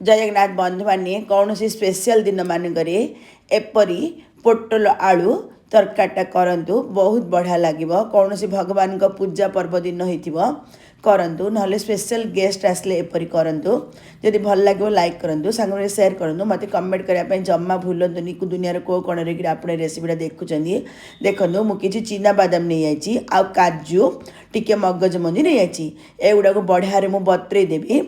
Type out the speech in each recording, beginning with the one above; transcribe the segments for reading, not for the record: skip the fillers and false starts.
जय जगन्नाथ बंधु मैंने कौन सी स्पेशल दिन मानक एपरी पोटल आलू तरकारीटा करंतु बहुत बढ़िया लगे कौन सी भगवान का पूजा पर्व दिन हो करंतु नहले स्पेशल गेस्ट आसले एपरी करंतु जदि भल लगे लाइक करूँ सांग सेयार करूँ मत कमेंट करने जमा भूलतुनि दुनिया को कौन आपड़े रेसीपीटा देखुं देखो मुझे चीना बादाम नहीं आई आ काजू टिके मगज मंजी नहीं आई एगुड़ा को बढ़िया मुझे बतरे देवी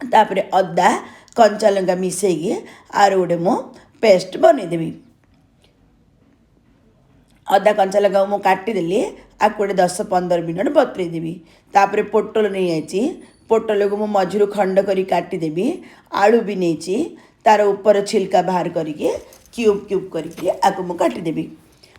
तापर अदा कंचा लंका मिसेगी आर गोटे मो पेस्ट बनईदेवी अदा कंचा लंका मु काटिदेली आपको गोटे 10-15 मिनट बतरेदेवी तापर पोटल नहीं आई पोटल को मु मझिरू खंड करी काटिदेवी आलू भी नहीं तार ऊपर छिलका बाहर करके क्यूब क्यूब करके आपको मु काटिदेवी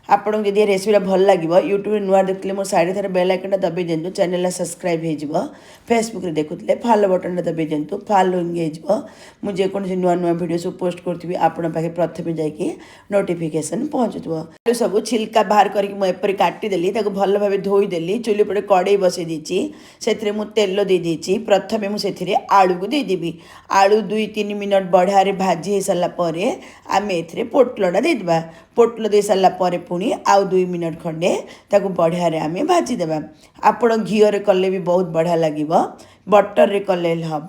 आपको जब रेसीपीटा भल लगे यूट्यूब नुआ देखते मो साइड थर बेल आइकन दबाई दिंतु चैनल सब्सक्राइब हो फेसबुक रे देखुले फॉलो बटन दबाई दिंतु फॉलोइंग हो जेकोसी नुआ नुआ वीडियो सब पोस्ट करी आपण पाखे प्रथम जाकि नोटिफिकेशन पहुँचुव सब छिलका बाहर करके मुझे काटिदेली भल भाव धोईदेली चुली पटे कड़े बसई देती से मुझे तेल देदेची प्रथम मुझे आलू को देदेवी आलू 2-3 मिनट बढ़िया भाजी हो सारापर आम ए पोटलटा देदेबा पोटल दे सारापर पुणी आउ 2 मिनट खंडे ताकू बढ़िया आम भाजीदेवा आपण घीओ कले भी बहुत बढ़िया लगे बटर रे कले हम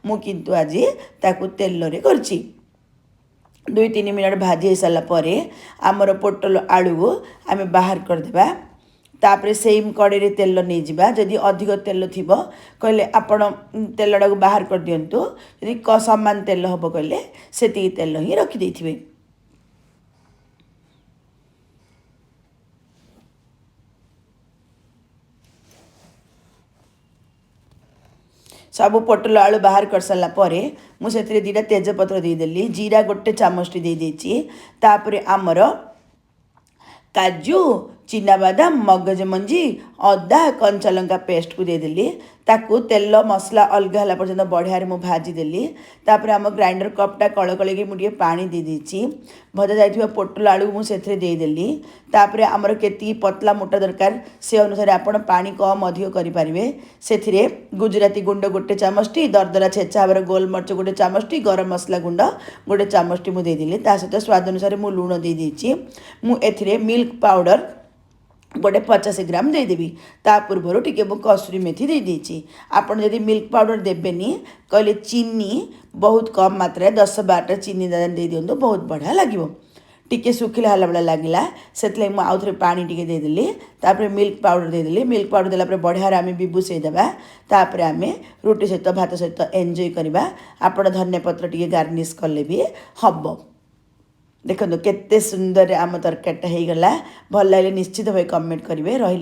मुझे आज ताकू तेल रे करछि 2-3 मिनट भाजी हो सारापर आमर पोटल आलू आम बाहर करदेबा तापर सेम कड़े तेल नहीं जावा जदि अधिक तेल थी कहले आपण तेलटा को बाहर कर दिंतु यदि सामान तेल हम कहले से तेल ही रखिदे सब पोटल आलू बाहर कर सारापर मुझे 2टा तेजपत्र देदेली जीरा गोटे चामचटी देदेची तापर आमर काजू चीना बादाम मगज मंजी अदा कंचा लंका पेस्ट को देदेली ताकू तेल मसला अलग है पर्यटन बढ़िया मुझे भाजीदेली तापर आम ग्राइंडर कपटा कल कल मुझे पानी देदेची भजा जाइए पोटल आलू मुझे देदेली तापर आमर केती पतला मोटा दरकार से अनुसार आपण पानी कम अधिक करें से गुजराती गुंड गोटे चामचटी दरदरा छेचा भाव गोलमरिच गोटे चामचटी गरम मसला गुंड गोटे चामचटी मुझे देदेली सहित स्वाद अनुसार मुझे लुण देदेची मुझे मिल्क पाउडर गोटे 50 ग्राम देदेवी ता पूर्व टिके मु कसुरी मेथी देदेची आपन जदि मिल्क पाउडर देबेनी कहले चीनी बहुत कम मात्रा 10-12 चीनी दे दिंतु बहुत बढ़िया लगे टिके सुखिला हला बेला लगिला से मुझे आउ थे पानी टिके देदेली तापर मिल्क पाउडर देदेली मिल्क पाउडर देला बढ़िया आम भी बुसेदेवा तापर आम रुटी सहित भात सहित एंजॉय करवा आपण धनिया पत्र टिके गार्निश कले भी हम देखो केते सुंदर आम तरकारीटा हो गला भल लगे निश्चित भाव कमेंट करेंगे रही।